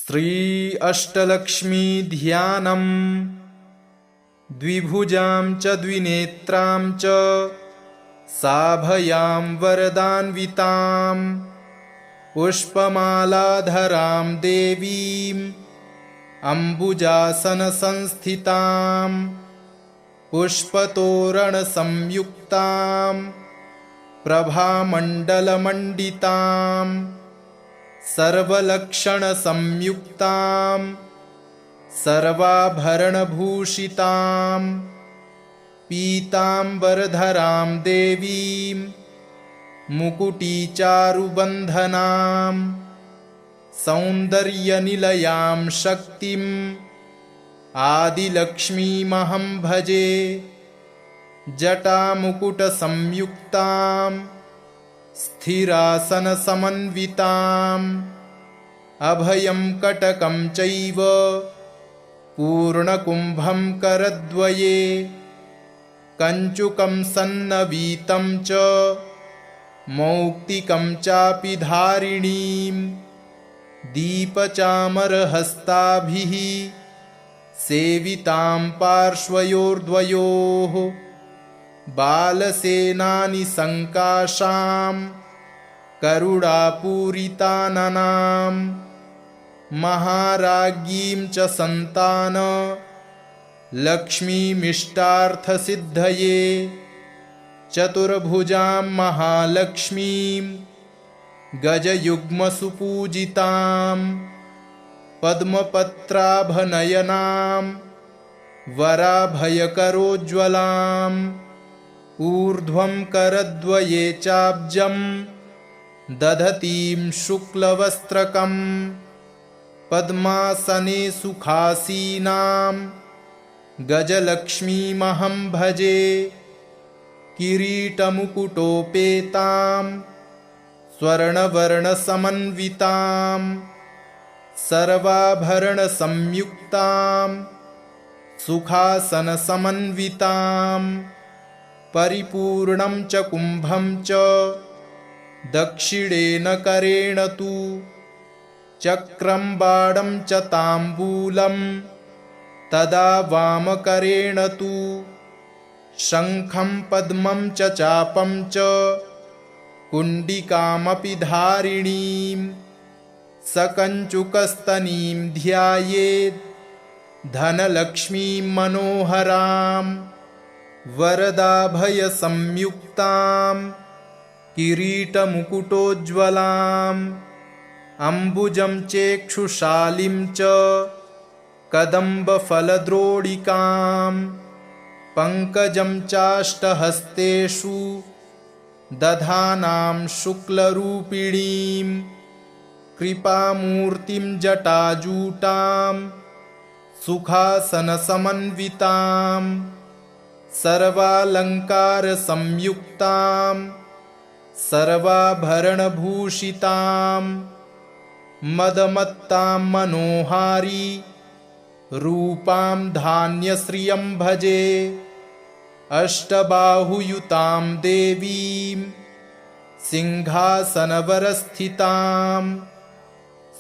श्री अष्टलक्ष्मी ध्यानम् द्विभुजां च द्विनेत्रां च साभयां वरदान्वितां पुष्पमालाधरां देवीं अम्बुजासनसंस्थितां पुष्पतोरणसंयुक्तां प्रभामण्डलमण्डितां सर्वलक्षणसंयुक्तां सर्वाभरणभूषितां पीताम्बरधरां देवीं मुकुटीचारुबन्धनां सौन्दर्यनिलयां शक्तिम् आदिलक्ष्मीमहं भजे। जटामुकुटसंयुक्तां स्थिरासनसमन्विताम् अभयं कटकं चैव पूर्णकुम्भं करद्वये कञ्चुकं सन्नवीतं च मौक्तिकं चापि धारिणीं दीपचामरहस्ताभिः सेवितां पार्श्वयोर्द्वयोः बालसेनानि सङ्काशां करुणापूरिताननां महाराज्ञीं च सन्तान लक्ष्मीमिष्टार्थसिद्धये चतुर्भुजां महालक्ष्मीं गजयुग्मसुपूजितां पद्मपत्राभनयनां वराभयकरोज्ज्वलाम् ऊर्ध्वं करद्वये चाब्जं दधतीं शुक्लवस्त्रकं पद्मासने सुखासीनां गजलक्ष्मीमहं भजे। किरीटमुकुटोपेतां स्वर्णवर्णसमन्वितां सर्वाभरणसंयुक्तां सुखासनसमन्वितां परिपूर्णं च कुम्भं च दक्षिणेन करेण तु चक्रं बाणं च ताम्बूलं तदा वामकरेण तु शङ्खं पद्मं च चापं च कुण्डिकामपि धारिणीं सकञ्चुकस्तनीं ध्यायेत् धनलक्ष्मीं मनोहरां वरदाभयसंयुक्तां किरीटमुकुटोज्ज्वलाम् अम्बुजं चेक्षुशालिं च कदम्बफलद्रोडिकां पङ्कजं चाष्टहस्तेषु दधानां शुक्लरूपिणीं कृपामूर्तिं जटाजूटां सुखासनसमन्वितां सर्वालङ्कारसंयुक्तां सर्वाभरणभूषितां मदमत्तां मनोहारी रूपां धान्यश्रियं भजे। अष्टबाहुयुतां देवीं सिंहासनवरस्थितां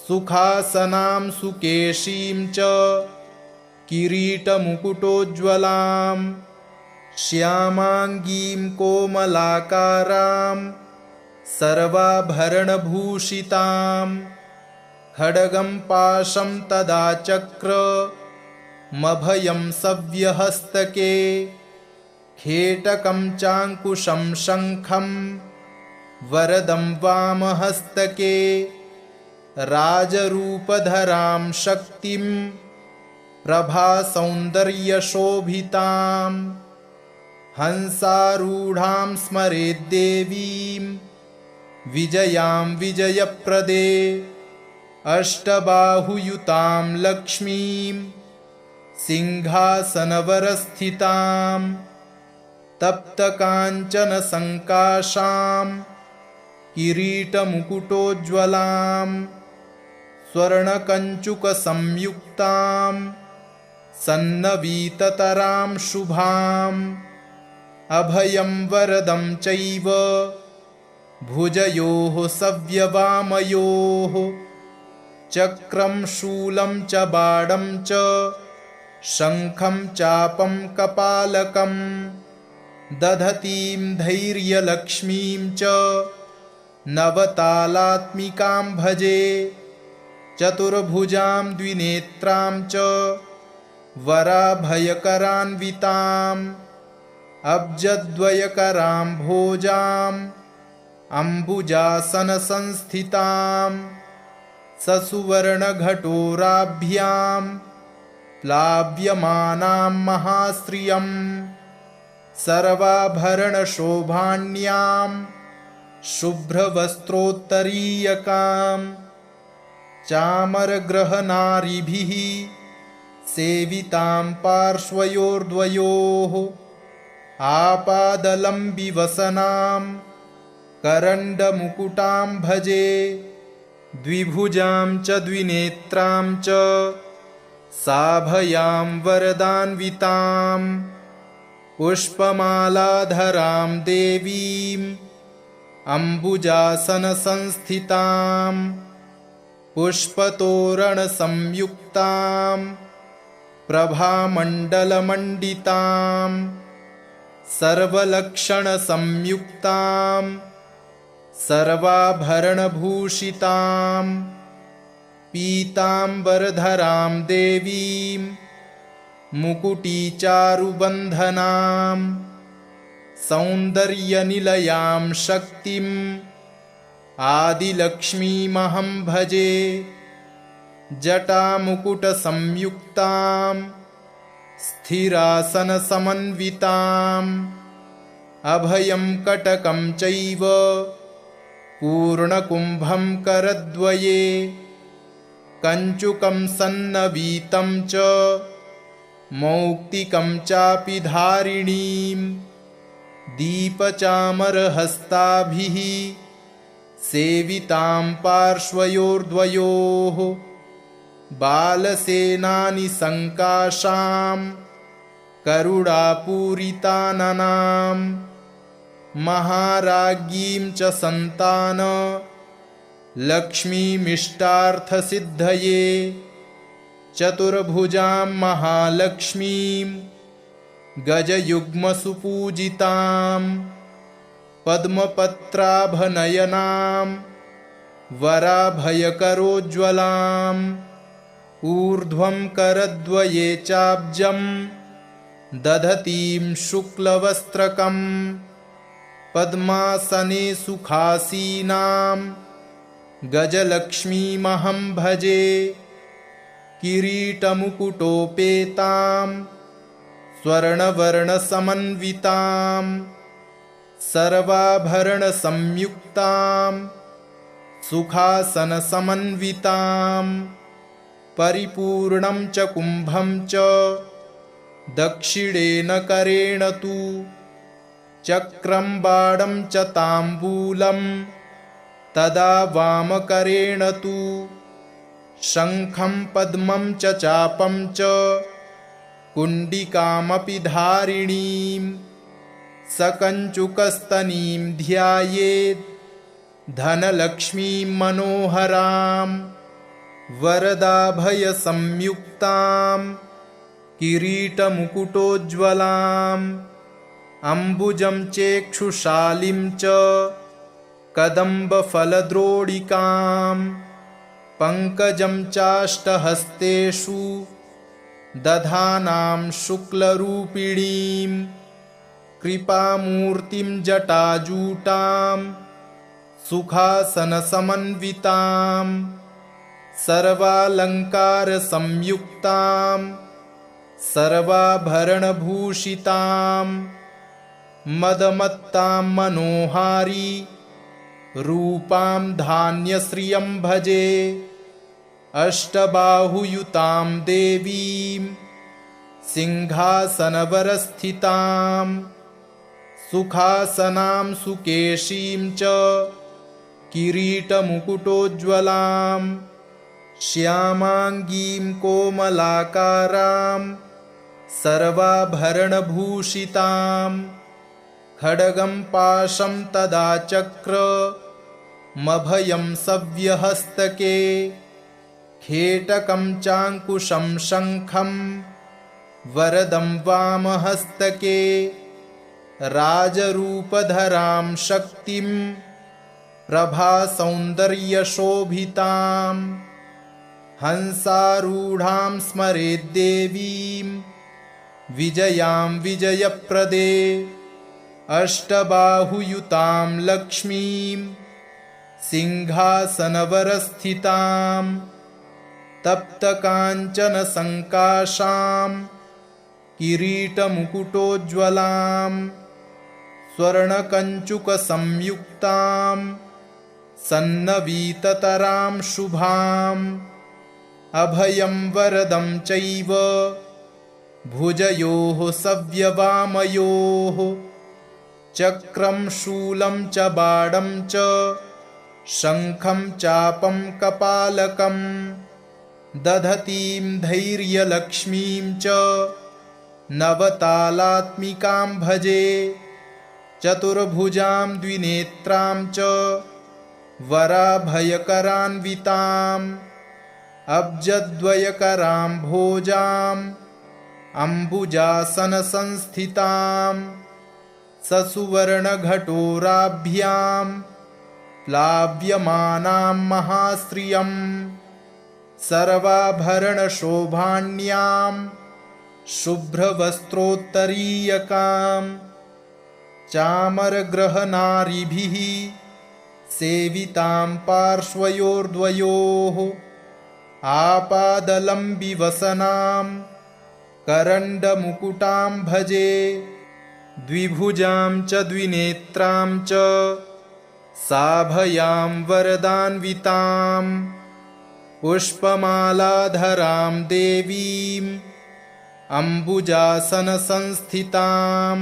सुखासनां सुकेशीं च किरीटमुकुटोज्ज्वलां श्यामाङ्गीं कोमलाकारां सर्वाभरणभूषितां खड्गं पाशं तदा चक्रमभयं सव्यहस्तके खेटकं चाङ्कुशं शङ्खं वरदं वामहस्तके राजरूपधरां शक्तिं प्रभासौन्दर्यशोभितां हंसारूढां स्मरेद्देवीं विजयां विजयप्रदे अष्टबाहुयुतां लक्ष्मीं सिंहासनवरस्थितां तप्तकाञ्चनसङ्काशां किरीटमुकुटोज्ज्वलां स्वर्णकञ्चुकसंयुक्तां सन्नवीततरां शुभाम् अभयं वरदं चैव भुजयोः सव्यवामयोः चक्रं शूलं च बाणं च शङ्खं चापं कपालकं दधतीं धैर्यलक्ष्मीं च नवतालात्मिकां भजे। चतुर्भुजां द्विनेत्रां च वराभयकरान्विताम् अब्जद्वयकरां भोजाम् अम्बुजासनसंस्थितां ससुवर्णघटोराभ्यां प्लाव्यमानां महाश्रियं सर्वाभरणशोभाण्यां शुभ्रवस्त्रोत्तरीयकां चामरग्रहनारिभिः सेवितां पार्श्वयोर्द्वयोः आपादलम्बिवसनां करण्डमुकुटां भजे। द्विभुजां च द्विनेत्रां च साभयां वरदान्वितां पुष्पमालाधरां देवीम् अम्बुजासनसंस्थितां पुष्पतोरणसंयुक्तां प्रभामण्डलमण्डितां सर्वलक्षणसंयुक्तां सर्वाभरणभूषितां पीताम्बरधरां देवीं मुकुटीचारुबन्धनां सौन्दर्यनिलयां शक्तिम् आदिलक्ष्मीमहं भजे। जटामुकुटसंयुक्तां स्थिरासनसमन्विताम् अभयं कटकं चैव पूर्णकुम्भं करद्वये कञ्चुकं सन्नवीतं च मौक्तिकं चापि धारिणीं दीपचामरहस्ताभिः सेवितां पार्श्वयोर्द्वयोः बालसेनानि सङ्काशां करुणापूरिताननां महाराज्ञीं च सन्तान लक्ष्मीमिष्टार्थसिद्धये चतुर्भुजां महालक्ष्मीं गजयुग्मसुपूजितां पद्मपत्राभनयनां वराभयकरोज्ज्वलाम् ऊर्ध्वं करद्वये चाब्जं दधतीं शुक्लवस्त्रकं पद्मासने सुखासीनां गजलक्ष्मीमहं भजे। किरीटमुकुटोपेतां स्वर्णवर्णसमन्वितां सर्वाभरणसंयुक्तां सुखासनसमन्वितां परिपूर्णं च कुम्भं च दक्षिणेन करेण तु चक्रं बाणं च ताम्बूलं तदा वामकरेण तु शङ्खं पद्मं च चापं च कुण्डिकामपि धारिणीं सकञ्चुकस्तनीं ध्यायेत् धनलक्ष्मीं मनोहरां वरदाभयसंयुक्तां किरीटमुकुटोज्ज्वलाम् अम्बुजं चेक्षुशालिं च कदम्बफलद्रोडिकां पङ्कजं चाष्टहस्तेषु दधानां शुक्लरूपिणीं कृपामूर्तिं जटाजूटां सुखासनसमन्वितां सर्वालङ्कारसंयुक्तां सर्वाभरणभूषितां मदमत्तां मनोहारी रूपां धान्यश्रियं भजे। अष्टबाहुयुतां देवीं सिंहासनवरस्थितां सुखासनां सुकेशीं च किरीटमुकुटोज्ज्वलां श्यामाङ्गीं कोमलाकारां सर्वाभरणभूषितां खड्गं पाशं तदा चक्रमभयं सव्यहस्तके खेटकं चाङ्कुशं शङ्खं वरदं वामहस्तके राजरूपधरां शक्तिं प्रभासौन्दर्यशोभितां हंसारूढां स्मरेद्देवीं विजयां विजयप्रदे अष्टबाहुयुतां लक्ष्मीं सिंहासनवरस्थितां तप्तकाञ्चनसङ्काशां किरीटमुकुटोज्ज्वलां स्वर्णकञ्चुकसंयुक्तां सन्नवीततरां शुभाम् अभयं वरदं चैव भुजयोः सव्यवामयोः चक्रं शूलं च बाणं च शङ्खं चापं कपालकं दधतीं धैर्यलक्ष्मीं च नवतालात्मिकां भजे चतुर्भुजां द्विनेत्रां च वराभयकरान्विताम् अब्जद्वयकरां भोजाम् अम्बुजासनसंस्थितां ससुवर्णघटोराभ्यां प्लाव्यमानां महाश्रियं सर्वाभरणशोभाण्यां शुभ्रवस्त्रोत्तरीयकां चामरग्रहनारिभिः सेवितां पार्श्वयोर्द्वयोः आपादलम्बिवसनां करण्डमुकुटां भजे द्विभुजां च द्विनेत्रां च साभयां वरदान्वितां पुष्पमालाधरां देवीं अम्बुजासनसंस्थितां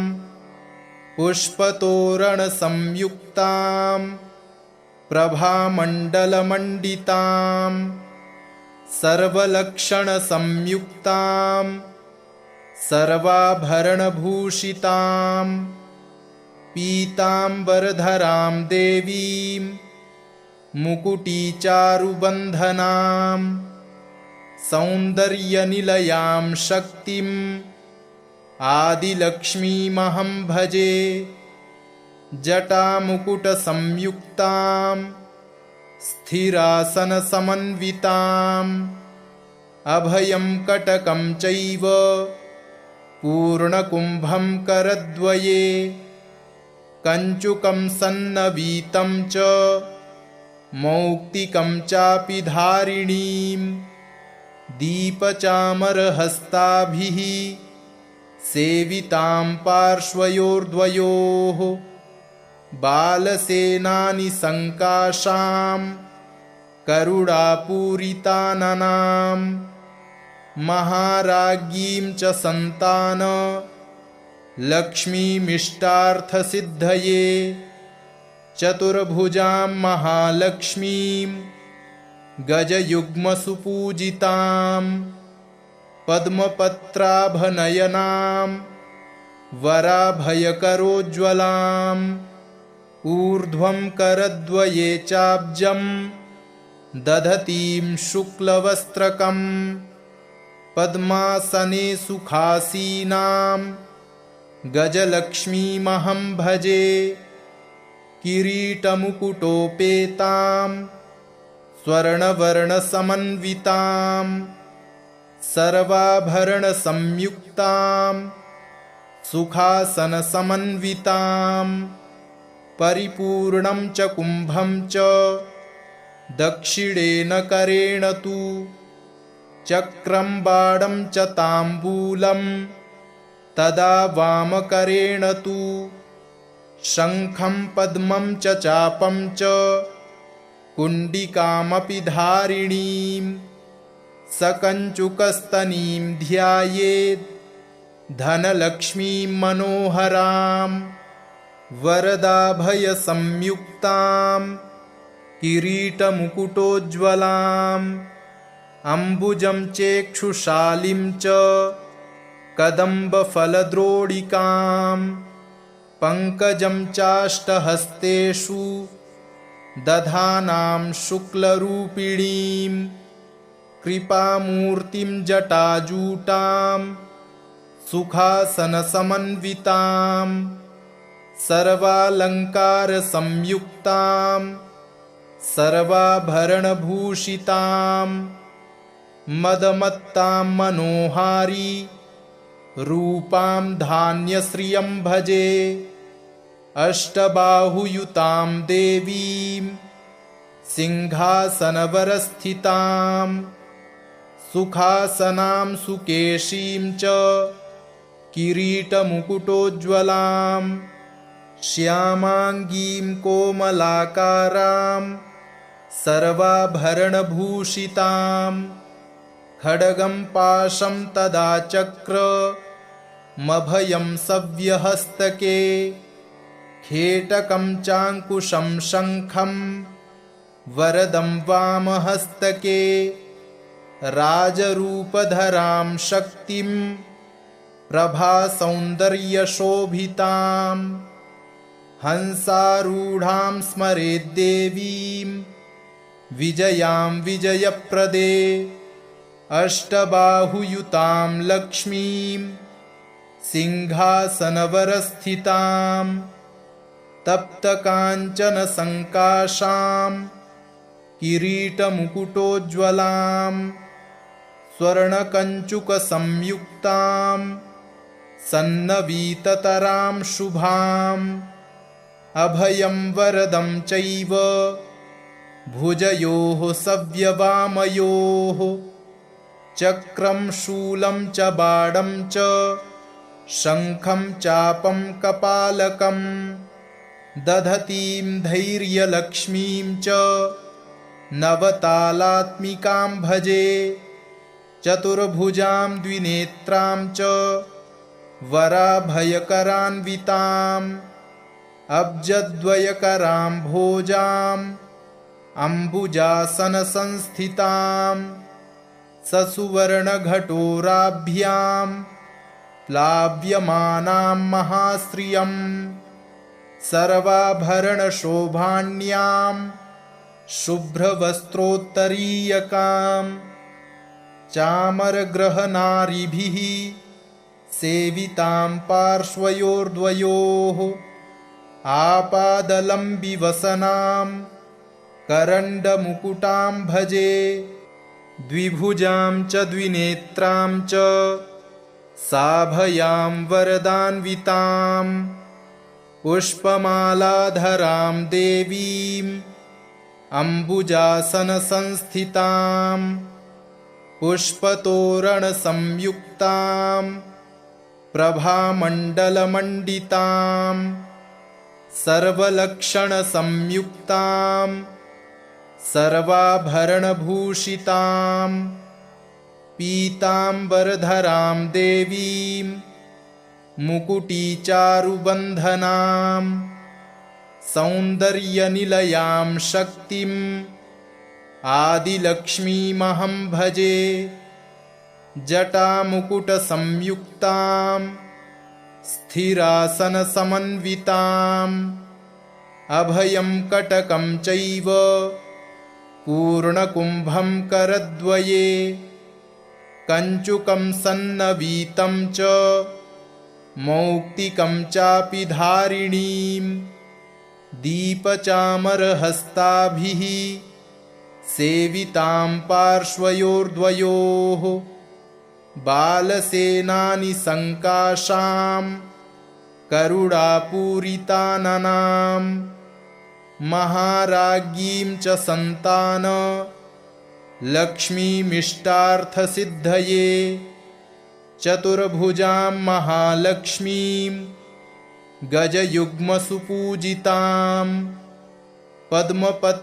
पुष्पतोरणसंयुक्तां प्रभामण्डलमण्डितां सर्वलक्षणसंयुक्तां सर्वाभरणभूषितां पीताम्बरधरां देवीं मुकुटीचारुबन्धनां सौन्दर्यनिलयां शक्तिम् आदिलक्ष्मीमहं भजे जटामुकुटसंयुक्तां स्थिरासनसमन्विताम् अभयं कटकं चैव पूर्णकुम्भं करद्वये कञ्चुकं सन्नवीतं च मौक्तिकं चापि धारिणीं दीपचामरहस्ताभिः सेवितां पार्श्वयोर्द्वयोः बालसेनानि सङ्काशां करुणापूरिताननां महाराज्ञीं च सन्तान लक्ष्मीमिष्टार्थसिद्धये चतुर्भुजां महालक्ष्मीं गजयुग्मसुपूजितां पद्मपत्राभनयनां वराभयकरोज्ज्वलाम् ऊर्ध्वं करद्वये चाब्जं दधतीं शुक्लवस्त्रकं पद्मासने सुखासीनां गजलक्ष्मीमहं भजे किरीटमुकुटोपेतां स्वर्णवर्णसमन्वितां सर्वाभरणसंयुक्तां सुखासनसमन्वितां परिपूर्णं च कुम्भं च दक्षिणेन करेण तु चक्रं बाणं च ताम्बूलं तदा वामकरेण तु शङ्खं पद्मं च चापं च कुण्डिकामपि धारिणीं सकञ्चुकस्तनीं ध्यायेत् धनलक्ष्मीं मनोहरां वरदाभयसंयुक्तां किरीटमुकुटोज्ज्वलाम् अम्बुजं चेक्षुशालिं च कदम्बफलद्रोडिकां पङ्कजं चाष्टहस्तेषु दधानां शुक्लरूपिणीं कृपामूर्तिं जटाजूटां सुखासनसमन्वितां सर्वालङ्कारसंयुक्तां सर्वाभरणभूषितां मदमत्तां मनोहारी रूपां धान्यश्रियं भजे अष्टबाहुयुतां देवीं सिंहासनवरस्थितां सुखासनां सुकेशीं च किरीटमुकुटोज्ज्वलां श्यामाङ्गीं कोमलाकारां सर्वाभरणभूषितां खड्गं पाशं तदा चक्रमभयं सव्यहस्तके खेटकं चाङ्कुशं शङ्खं वरदं वामहस्तके राजरूपधरां शक्तिं प्रभासौन्दर्यशोभितां हंसारूढां स्मरेद्देवीं विजयां विजयप्रदे अष्टबाहुयुतां लक्ष्मीं सिंहासनवरस्थितां तप्तकाञ्चनसङ्काशां किरीटमुकुटोज्ज्वलां स्वर्णकञ्चुकसंयुक्तां सन्नवीततरां शुभाम् अभयं वरदं चैव भुजयोः सव्यवामयोः चक्रं शूलं च बाणं च शङ्खं चापं कपालकं दधतीं धैर्यलक्ष्मीं च नवतालात्मिकां भजे चतुर्भुजां द्विनेत्रां च वराभयकरान्विताम् अब्जद्वयकरां भोजाम् अम्बुजासनसंस्थितां ससुवर्णघटोराभ्यां प्लाव्यमानां महाश्रियं सर्वाभरणशोभाण्यां शुभ्रवस्त्रोत्तरीयकां चामरग्रहनारिभिः सेवितां पार्श्वयोर्द्वयोः आपादलम्बिवसनां करण्डमुकुटां भजे द्विभुजां च द्विनेत्रां च साभयां वरदान्वितां पुष्पमालाधरां देवीं अम्बुजासनसंस्थितां पुष्पतोरणसंयुक्तां प्रभामण्डलमण्डितां सर्वलक्षणसंयुक्तां सर्वाभरणभूषितां पीताम्बरधरां देवीं मुकुटीचारुबन्धनां सौन्दर्यनिलयां शक्तिम् आदिलक्ष्मीमहं भजे जटामुकुटसंयुक्तां स्थिरासनसमन्विताम् अभयं कटकं चैव पूर्णकुम्भं करद्वये कञ्चुकं सन्नवीतं च मौक्तिकं चापि धारिणीं दीपचामरहस्ताभिः सेवितां पार्श्वयोर्द्वयोः बालसेनानि सङ्काशां करुणापूरिताननां महाराज्ञीं च सन्तान लक्ष्मीमिष्टार्थसिद्धये चतुर्भुजां महालक्ष्मीं गजयुग्मसुपूजितां पद्मपत्राभनयनां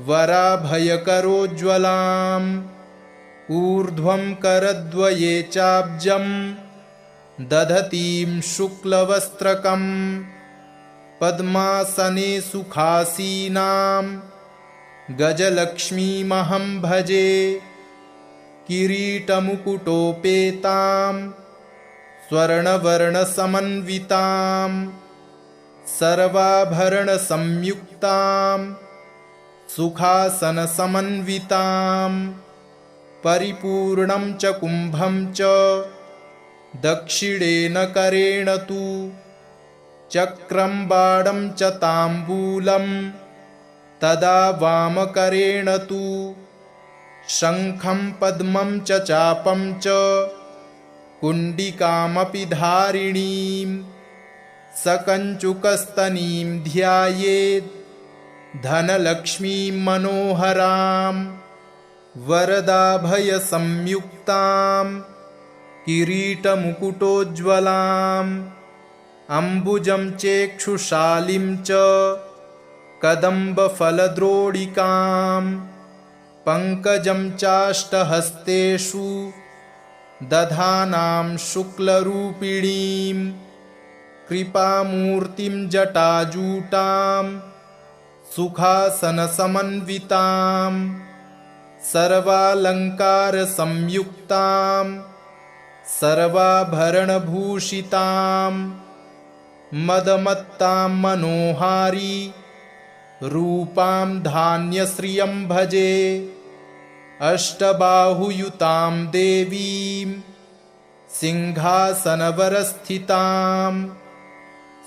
वराभयकरोज्ज्वलाम् ऊर्ध्वं करद्वये चाब्जं दधतीं शुक्लवस्त्रकं पद्मासने सुखासीनां गजलक्ष्मीमहं भजे किरीटमुकुटोपेतां स्वर्णवर्णसमन्वितां सर्वाभरणसंयुक्तां सुखासनसमन्विताम् परिपूर्णं च कुम्भं च दक्षिणेन करेण तु चक्रं बाणं च ताम्बूलं तदा वामकरेण तु शङ्खं पद्मं च चापं च कुण्डिकामपि धारिणीं सकञ्चुकस्तनीं ध्यायेत् धनलक्ष्मीं मनोहरां वरदाभयसंयुक्तां किरीटमुकुटोज्ज्वलाम् अम्बुजं चेक्षुशालिं च कदम्बफलद्रोडिकां पङ्कजं चाष्टहस्तेषु दधानां शुक्लरूपिणीं कृपामूर्तिं जटाजूटां सुखासनसमन्वितां सर्वालङ्कारसंयुक्तां सर्वाभरणभूषितां मदमत्तां मनोहारी रूपां धान्यश्रियं भजे अष्टबाहुयुतां देवीं सिंहासनवरस्थितां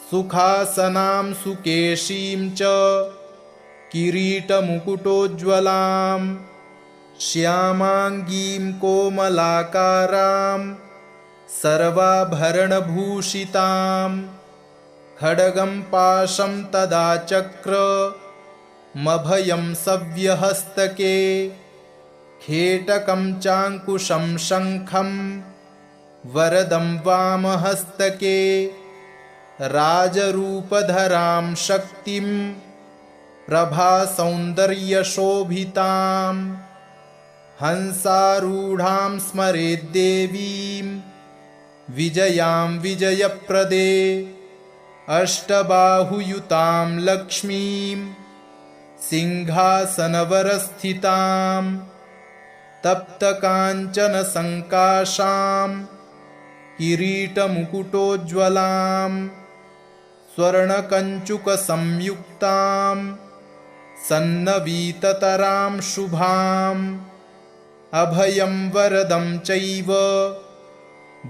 सुखासनां सुकेशीं च किरीटमुकुटोज्ज्वलां श्यामाङ्गीं कोमलाकारां सर्वाभरणभूषितां खड्गं पाशं तदा चक्रमभयं सव्यहस्तके खेटकं चाङ्कुशं शङ्खं वरदं वामहस्तके राजरूपधरां शक्तिं प्रभासौन्दर्यशोभितां हंसारूढां स्मरेद्देवीं विजयां विजयप्रदे अष्टबाहुयुतां लक्ष्मीं सिंहासनवरस्थितां तप्तकाञ्चनसङ्काशां किरीटमुकुटोज्ज्वलां स्वर्णकञ्चुकसंयुक्तां सन्नवीततरां शुभाम् अभयं वरदं चैव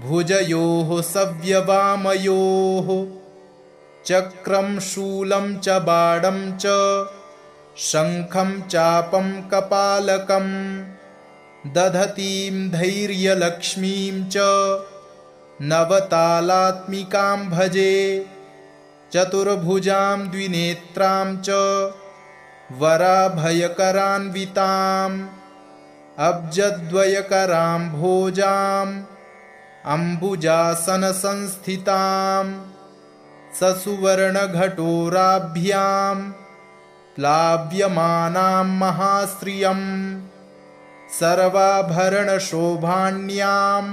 भुजयोः सव्यवामयोः चक्रं शूलं च बाणं च शङ्खं चापं कपालकं दधतीं धैर्यलक्ष्मीं च नवतालात्मिकां भजे चतुर्भुजां द्विनेत्रां च वराभयकरान्विताम् अब्जद्वयकरां भोजाम् अम्बुजासनसंस्थितां ससुवर्णघटोराभ्यां प्लाव्यमानां महाश्रियं सर्वाभरणशोभाण्यां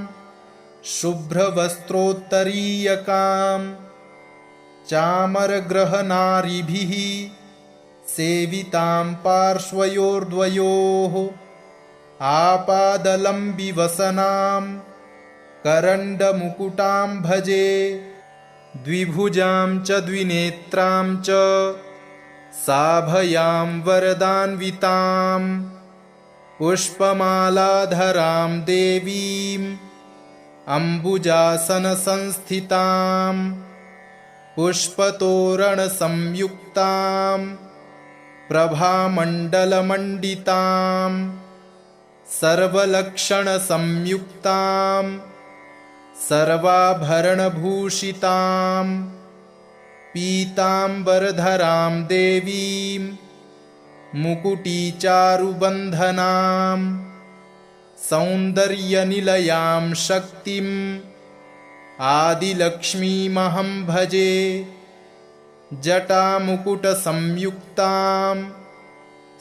शुभ्रवस्त्रोत्तरीयकां चामरग्रहनारिभिः सेवितां पार्श्वयोर्द्वयोः आपादलम्बिवसनां करण्डमुकुटां भजे द्विभुजां च द्विनेत्रां च साभयां वरदान्वितां पुष्पमालाधरां देवीं अम्बुजासनसंस्थितां पुष्पतोरणसंयुक्तां प्रभामण्डलमण्डितां सर्वलक्षणसंयुक्तां सर्वाभरणभूषितां पीताम्बरधरां देवीं मुकुटीचारुबन्धनां सौन्दर्यनिलयां शक्तिम् आदिलक्ष्मीमहं भजे जटामुकुटसंयुक्तां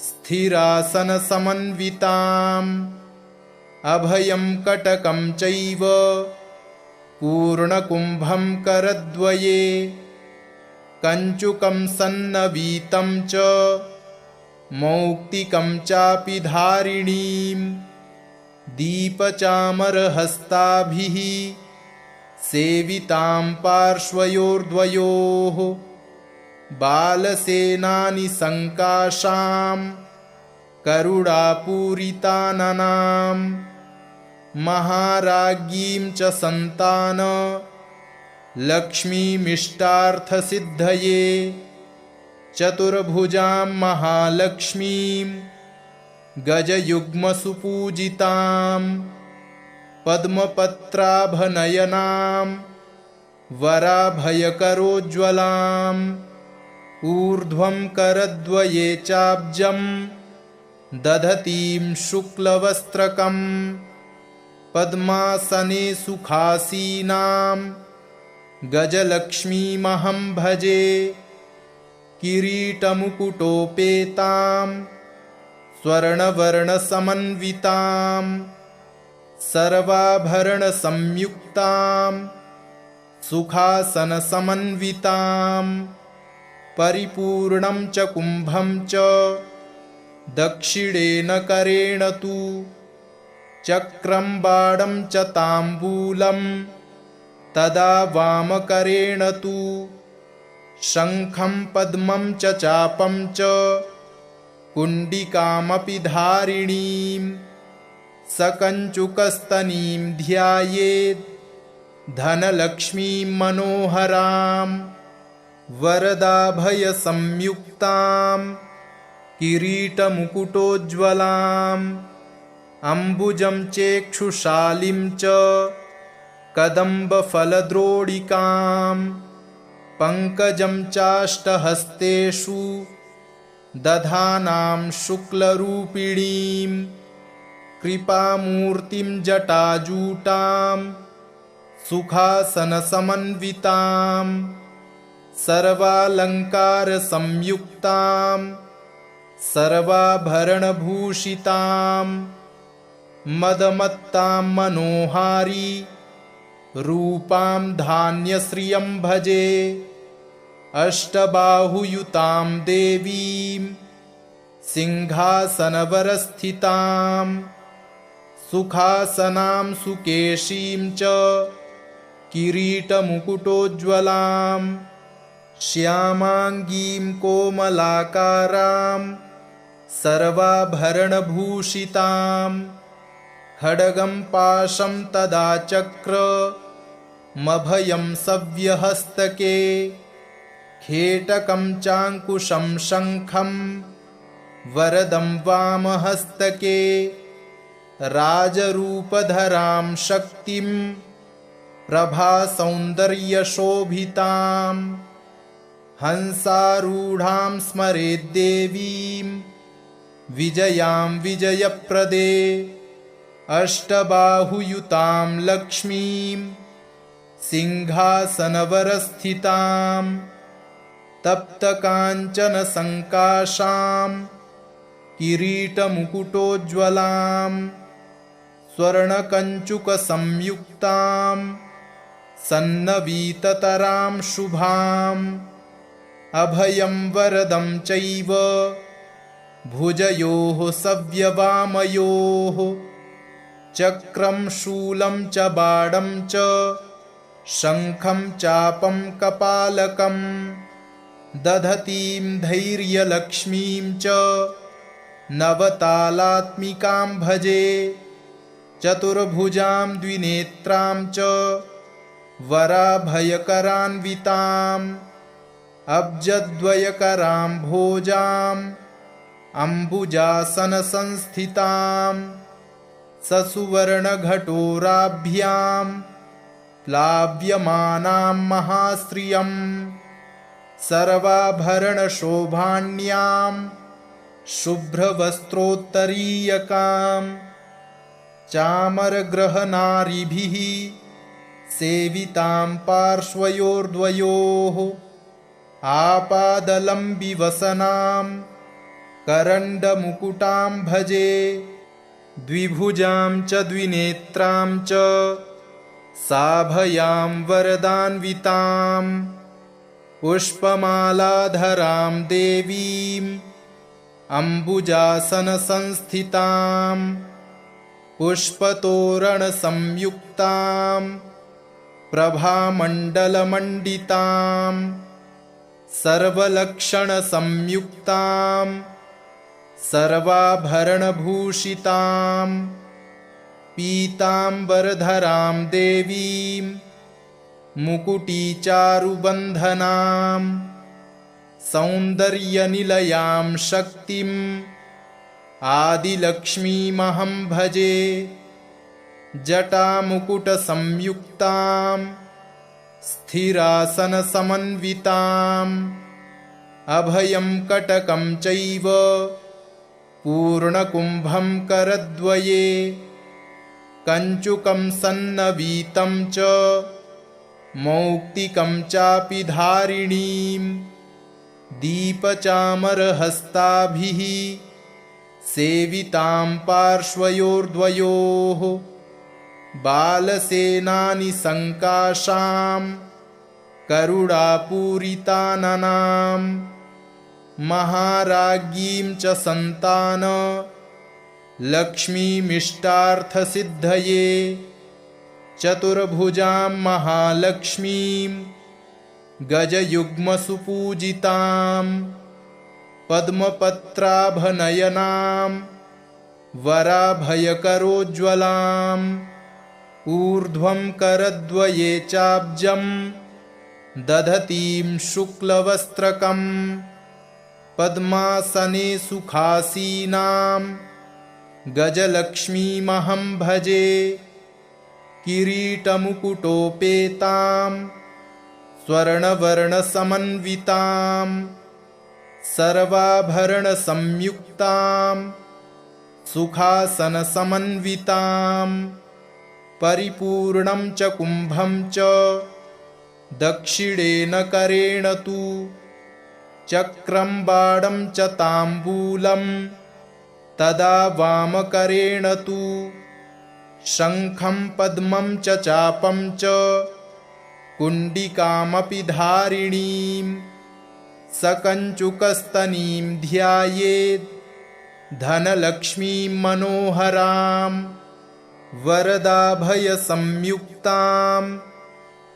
स्थिरासनसमन्विताम् अभयं कटकं चैव पूर्णकुम्भं करद्वये कञ्चुकं सन्नवीतं च मौक्तिकं चापि धारिणीं दीपचामरहस्ताभिः सेवितां पार्श्वयोर्द्वयोः बालसेनानि सङ्काशां करुणापूरिताननां महाराज्ञीं च संतान लक्ष्मीमिष्टार्थसिद्धये चतुर्भुजां महालक्ष्मीं गजयुग्मसुपूजितां पद्मपत्राभनयनां वराभयकरोज्ज्वलाम् ऊर्ध्वं करद्वये चाब्जं दधतीं शुक्लवस्त्रकं पद्मासने सुखासीनां गजलक्ष्मीमहं भजे किरीटमुकुटोपेतां स्वर्णवर्णसमन्वितां सर्वाभरणसंयुक्तां सुखासनसमन्वितां परिपूर्णं च कुम्भं च दक्षिणेन करेण तु चक्रं बाणं च ताम्बूलं तदा वामकरेण तु शङ्खं पद्मं च चापं च कुण्डिकामपि धारिणीं सकञ्चुकस्तनीं ध्यायेत् धनलक्ष्मीं मनोहरां वरदाभयसंयुक्तां किरीटमुकुटोज्ज्वलाम् अम्बुजं चेक्षुशालिं च कदम्बफलद्रोडिकां पङ्कजं चाष्टहस्तेषु दधानां शुक्लरूपिणीं कृपामूर्तिं जटाजूटां सुखासनसमन्वितां सर्वालङ्कारसंयुक्तां सर्वाभरणभूषितां मदमत्तां मनोहारी रूपां धान्यश्रियं भजे अष्टबाहुयुतां देवीं सिंहासनवरस्थितां सुखासनां सुकेशीं च किरीटमुकुटोज्ज्वलां श्यामाङ्गीं कोमलाकारां सर्वाभरणभूषितां खड्गं पाशं तदा चक्रमभयं सव्यहस्तके खेटकं चाङ्कुशं शङ्खं वरदं वामहस्तके राजरूपधरां शक्तिं प्रभासौन्दर्यशोभितां हंसारूढां स्मरेद्देवीं विजयां विजयप्रदे अष्टबाहुयुतां लक्ष्मीं सिंहासनवरस्थितां तप्तकाञ्चनसङ्काशां किरीटमुकुटोज्ज्वलां स्वर्णकञ्चुकसंयुक्तां सन्नवीततरां शुभाम् अभयं वरदं चैव भुजयोः सव्यवामयोः चक्रं शूलं च बाणं च शङ्खं चापं कपालकं दधतीं धैर्यलक्ष्मीं च नवतालात्मिकां भजे चतुर्भुजां द्विनेत्रां च वराभयकरान्विताम् अब्जद्वयकरां भोजाम् अम्बुजासनसंस्थितां ससुवर्णघटोराभ्यां प्लाव्यमानां महाश्रियं सर्वाभरणशोभाण्यां शुभ्रवस्त्रोत्तरीयकां चामरग्रहनारिभिः सेवितां पार्श्वयोर्द्वयोः आपादलम्बिवसनां करण्डमुकुटां भजे द्विभुजां च द्विनेत्रां च साभयां वरदान्वितां पुष्पमालाधरां देवीं अम्बुजासनसंस्थितां पुष्पतोरणसंयुक्तां प्रभामण्डलमण्डितां सर्वलक्षणसंयुक्तां सर्वाभरणभूषितां पीताम्बरधरां देवीं मुकुटीचारुबन्धनां सौन्दर्यनिलयां शक्तिम् आदिलक्ष्मीमहं भजे। जटामुकुटसंयुक्तां स्थिरासनसमन्विताम् अभयं कटकं चैव पूर्णकुम्भं करद्वये कञ्चुकं सन्नवीतं च मौक्तिकं चापि धारिणीं दीपचामरहस्ताभिः सेवितां पार्श्वयोर्द्वयोः बालसेनानि सङ्काशां करुणापूरिताननां महाराज्ञीं च सन्तान लक्ष्मीमिष्टार्थसिद्धये चतुर्भुजां महालक्ष्मीं गजयुग्मसुपूजितां पद्मपत्राभनयनां वराभयकरोज्ज्वलाम् ऊर्ध्वं करद्वये चाब्जं दधतीं शुक्लवस्त्रकं पद्मासने सुखासीनां गजलक्ष्मीमहं भजे। किरीटमुकुटोपेतां स्वर्णवर्णसमन्वितां सर्वाभरणसंयुक्तां सुखासनसमन्वितां परिपूर्णं च कुम्भं च दक्षिणेन करेण तु चक्रं बाणं च ताम्बूलं तदा वामकरेण तु शङ्खं पद्मं च चापं च कुण्डिकामपि धारिणीं सकञ्चुकस्तनीं ध्यायेत् धनलक्ष्मीं मनोहरां वरदाभयसंयुक्तां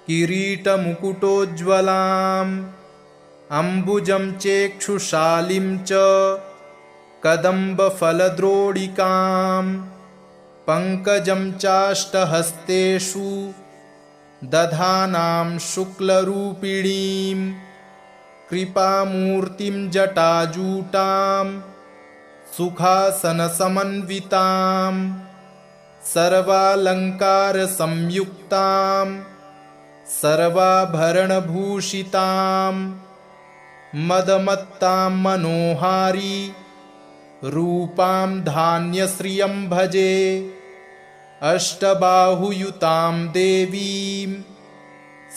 किरीटमुकुटोज्ज्वलाम् अम्बुजं चेक्षुशालिं च कदम्बफलद्रोडिकां पङ्कजं चाष्टहस्तेषु दधानां शुक्लरूपिणीं कृपामूर्तिं जटाजूटां सुखासनसमन्वितां सर्वालङ्कारसंयुक्तां सर्वाभरणभूषितां मदमत्तां मनोहारी रूपां धान्यश्रियं भजे। अष्टबाहुयुतां देवीं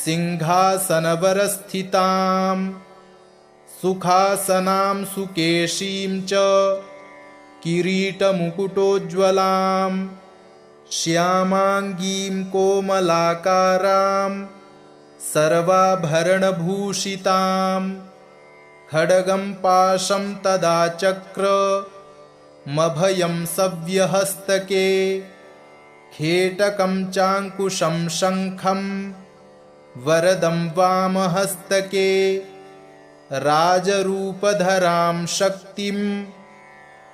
सिंहासनवरस्थितां सुखासनां सुकेशीं च किरीटमुकुटोज्ज्वलां श्यामाङ्गीं कोमलाकारां सर्वाभरणभूषितां खड्गं पाशं तदा चक्रमभयं सव्यहस्तके खेटकं चाङ्कुशं शङ्खं वरदं वामहस्तके राजरूपधरां शक्तिं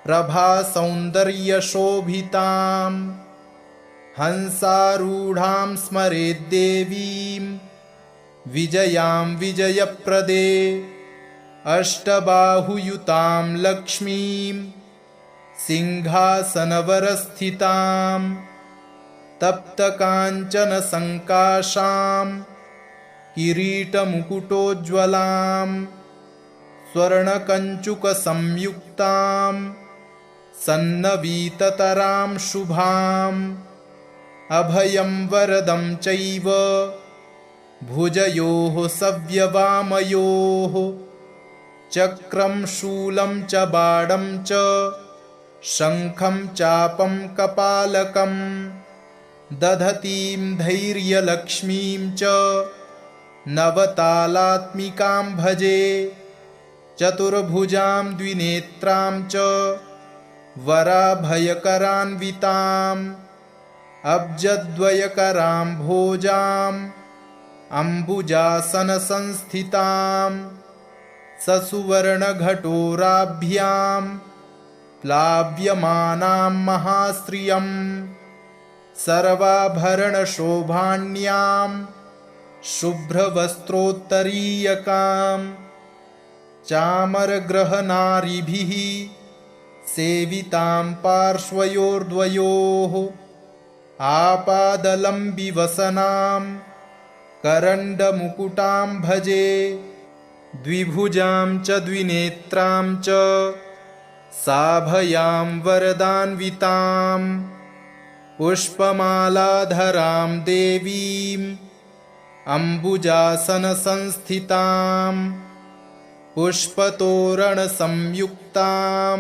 प्रभासौन्दर्यशोभितां हंसारूढां स्मरेद्देवीं विजयां विजयप्रदे अष्टबाहुयुतां लक्ष्मीं सिंहासनवरस्थितां तप्तकाञ्चनसङ्काशां किरीटमुकुटोज्ज्वलां स्वर्णकञ्चुकसंयुक्तां सन्नवीततरां शुभाम् अभयं वरदं चैव भुजयोः सव्यवामयोः चक्रं शूलं च बाणं च शङ्खं चापं कपालकं दधतीं धैर्यलक्ष्मीं च नवतालात्मिकां भजे। चतुर्भुजां द्विनेत्रां च वराभयकरान्विताम् अब्जद्वयकरां भोजाम् अम्बुजासनसंस्थितां ससुवर्णघटोराभ्यां प्लाव्यमानां महाश्रियं सर्वाभरणशोभाण्यां शुभ्रवस्त्रोत्तरीयकां चामरग्रहनारिभिः सेवितां पार्श्वयोर्द्वयोः आपादलम्बिवसनां करण्डमुकुटां भजे द्विभुजां च द्विनेत्रां च साभयां वरदान्वितां पुष्पमालाधरां देवीं अम्बुजासनसंस्थितां पुष्पतोरणसंयुक्तां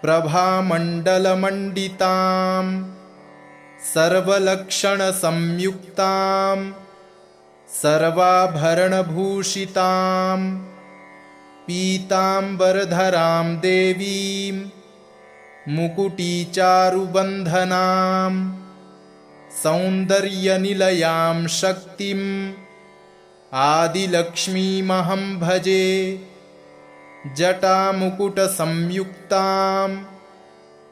प्रभामण्डलमण्डितां सर्वलक्षणसंयुक्तां सर्वाभरणभूषितां पीताम्बरधरां देवीं मुकुटीचारुबन्धनां सौन्दर्यनिलयां शक्तिम् आदिलक्ष्मीमहं भजे जटामुकुटसंयुक्तां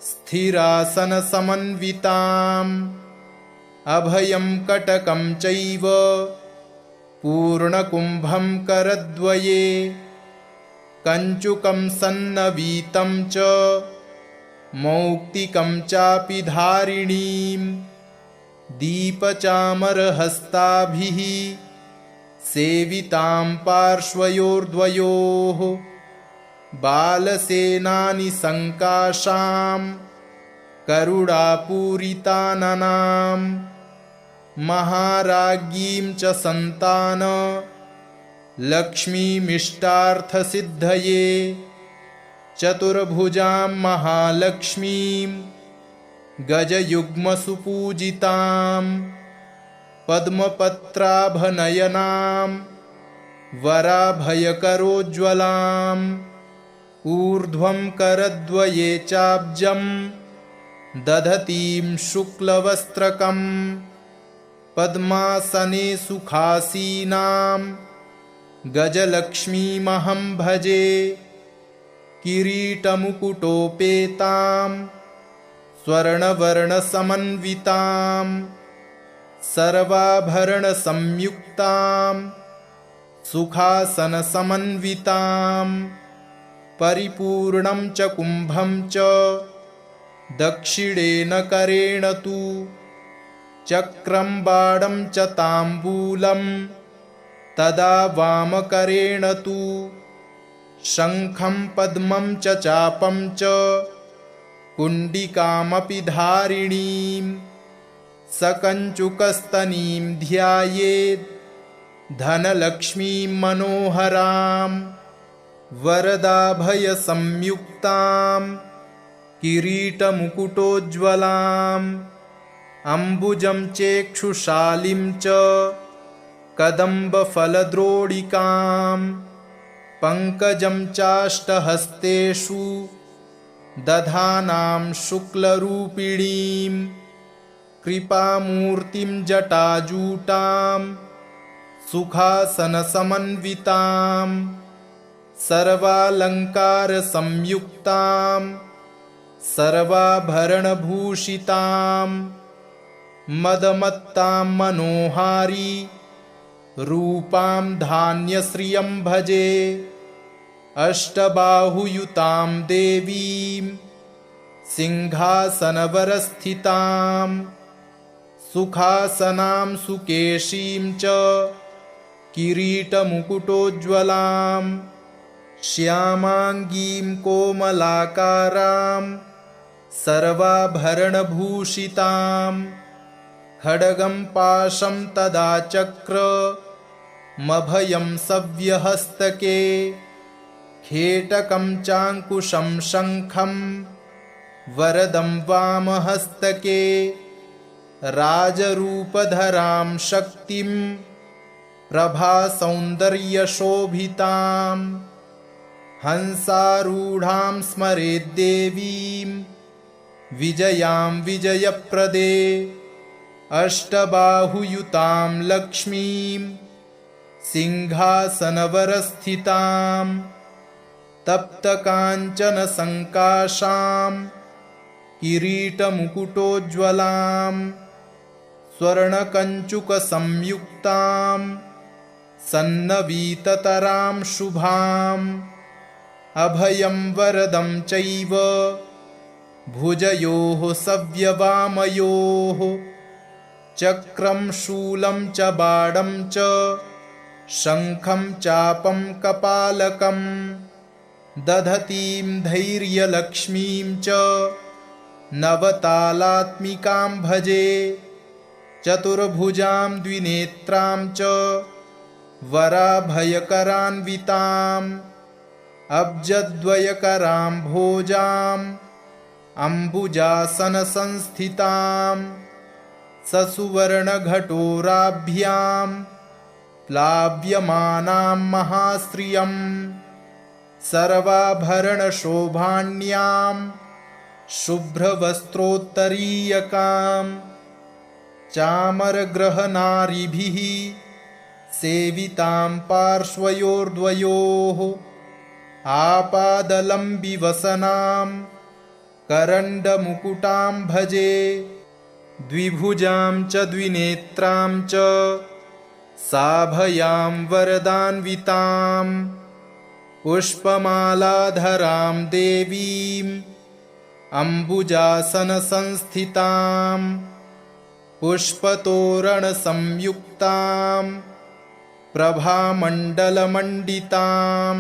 स्थिरासनसमन्विताम् अभयं कटकं चैव पूर्णकुम्भं करद्वये कञ्चुकं सन्नवीतं च मौक्तिकं चापि धारिणीं दीपचामरहस्ताभिः सेवितां पार्श्वयोर्द्वयोः बालसेनानि सङ्काशां करुणापूरिताननां महाराज्ञीं च सन्तान लक्ष्मीमिष्टार्थसिद्धये चतुर्भुजां महालक्ष्मीं गजयुग्मसुपूजितां पद्मपत्राभनयनां वराभयकरोज्ज्वलाम् ऊर्ध्वं करद्वये चाब्जं दधतीं शुक्लवस्त्रकं पद्मासने सुखासीनां गजलक्ष्मीमहं भजे किरीटमुकुटोपेतां स्वर्णवर्णसमन्वितां सर्वाभरणसंयुक्तां सुखासनसमन्वितां परिपूर्णं च कुम्भं च दक्षिणेन करेण तु चक्रं बाणं च ताम्बूलं तदा वामकरेण तु शङ्खं पद्मं च चापं च कुण्डिकामपि धारिणीं सकञ्चुकस्तनीं ध्यायेत् धनलक्ष्मीं मनोहरां वरदाभयसंयुक्तां किरीटमुकुटोज्ज्वलाम् अम्बुजं चेक्षुशालिं च कदम्बफलद्रोडिकां पङ्कजं चाष्टहस्तेषु दधानां शुक्लरूपिणीं कृपामूर्तिं जटाजूटां सुखासनसमन्वितां सर्वालङ्कारसंयुक्तां सर्वाभरणभूषितां मदमत्तां मनोहारी रूपां धान्यश्रियं भजे अष्टबाहुयुतां देवीं सिंहासनवरस्थितां सुखासनां सुकेशीं च किरीटमुकुटोज्ज्वलां श्यामाङ्गीं कोमलाकारां सर्वाभरणभूषितां खड्गं पाशं तदा चक्रमभयं सव्यहस्तके खेटकं चाङ्कुशं शङ्खं वरदं वामहस्तके राजरूपधरां शक्तिं प्रभासौन्दर्यशोभितां हंसारूढां स्मरेद्देवीं विजयां विजयप्रदे अष्टबाहुयुतां लक्ष्मीं सिंहासनवरस्थितां तप्तकाञ्चनसङ्काशां किरीटमुकुटोज्ज्वलां स्वर्णकञ्चुकसंयुक्तां सन्नवीततरां शुभाम् अभयं वरदं चैव भुजयोः सव्यवामयोः चक्रं शूलं च बाणं च शङ्खं चापं कपालकं दधतीं धैर्यलक्ष्मीं च नवतालात्मिकां भजे चतुर्भुजां द्विनेत्रां च वराभयकरान्विताम् अब्जद्वयकरां भोजाम् अम्बुजासनसंस्थितां ससुवर्णघटोराभ्यां प्लाव्यमानां महाश्रियं सर्वाभरणशोभाण्यां शुभ्रवस्त्रोत्तरीयकां चामरग्रहनारिभिः सेवितां पार्श्वयोर्द्वयोः आपादलम्बिवसनां करण्डमुकुटां भजे द्विभुजां च द्विनेत्रां च साभयां वरदान्वितां पुष्पमालाधरां देवीम् अम्बुजासनसंस्थितां पुष्पतोरणसंयुक्तां प्रभामण्डलमण्डितां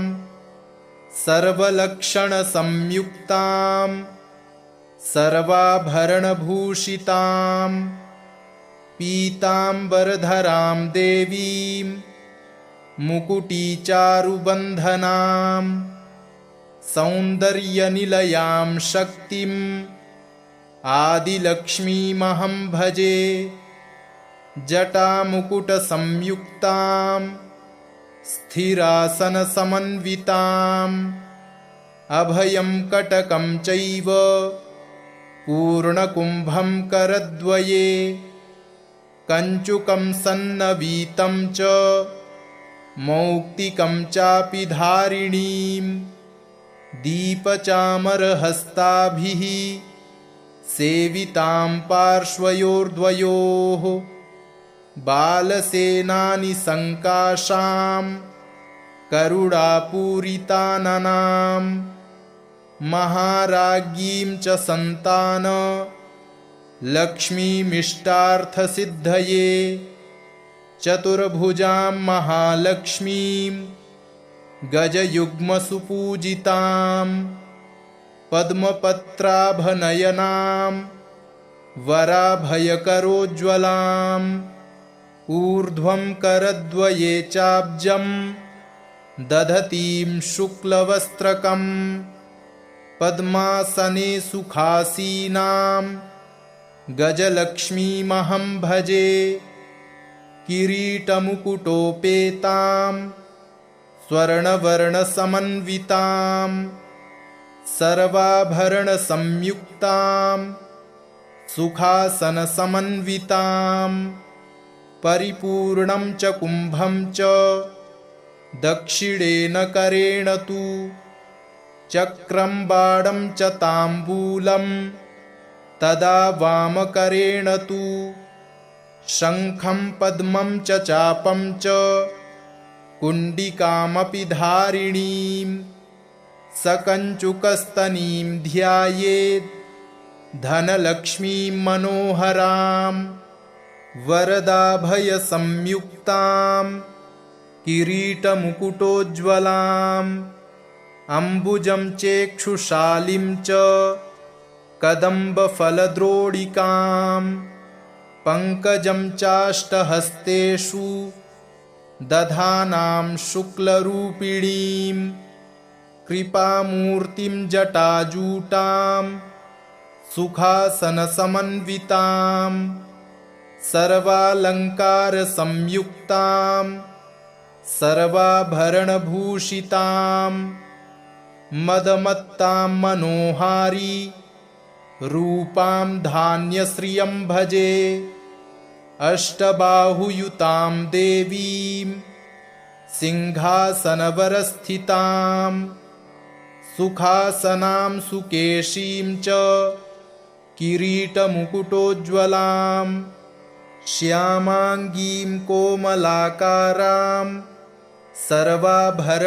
सर्वलक्षणसंयुक्तां सर्वाभरणभूषितां पीताम्बरधरां देवीं मुकुटीचारुबन्धनां सौन्दर्यनिलयां शक्तिम् आदिलक्ष्मीमहं भजे जटामुकुटसंयुक्तां स्थिरासनसमन्विताम् अभयं कटकं चैव पूर्णकुम्भं करद्वये कञ्चुकं सन्नवीतं च मौक्तिकं चापि धारिणीं दीपचामरहस्ताभिः सेवितां पार्श्वयोर्द्वयोः बालसेनानि सङ्काशां करुणापूरिताननां महाराज्ञीं च सन्तान लक्ष्मीमिष्टार्थसिद्धये चतुर्भुजां महालक्ष्मीं गजयुग्मसुपूजितां पद्मपत्राभनयनां वराभयकरोज्ज्वलाम् ऊर्ध्वं करद्वये चाब्जं दधतीं शुक्लवस्त्रकं पद्मासने सुखासीनां गजलक्ष्मीमहं भजे किरीटमुकुटोपेतां स्वर्णवर्णसमन्वितां सर्वाभरणसंयुक्तां सुखासनसमन्वितां परिपूर्णं च कुम्भं च दक्षिणेन करेण तु चक्रं बाणं च ताम्बूलं तदा वामकरेण तु शङ्खं पद्मं च चापं च कुण्डिकामपि धारिणीं सकञ्चुकस्तनीं ध्यायेत् धनलक्ष्मीं मनोहरां वरदाभयसंयुक्तां किरीटमुकुटोज्ज्वलाम् अम्बुजं चेक्षुशालिं च कदम्बफलद्रोडिकां पङ्कजं चाष्टहस्तेषु दधानां शुक्लरूपिणीं कृपामूर्तिं जटाजूटां सुखासनसमन्वितां सर्वालङ्कारसंयुक्तां सर्वाभरणभूषितां मदमत्तां मनोहारी रूपां धान्यश्रियं भजे अष्टबाहुयुतां देवीं सिंहासनवरस्थितां सुखासनां सुकेशीं च किरीटमुकुटोज्ज्वलां श्यामाङ्गीं कोमलाकारां सर्वाभरणभूषितां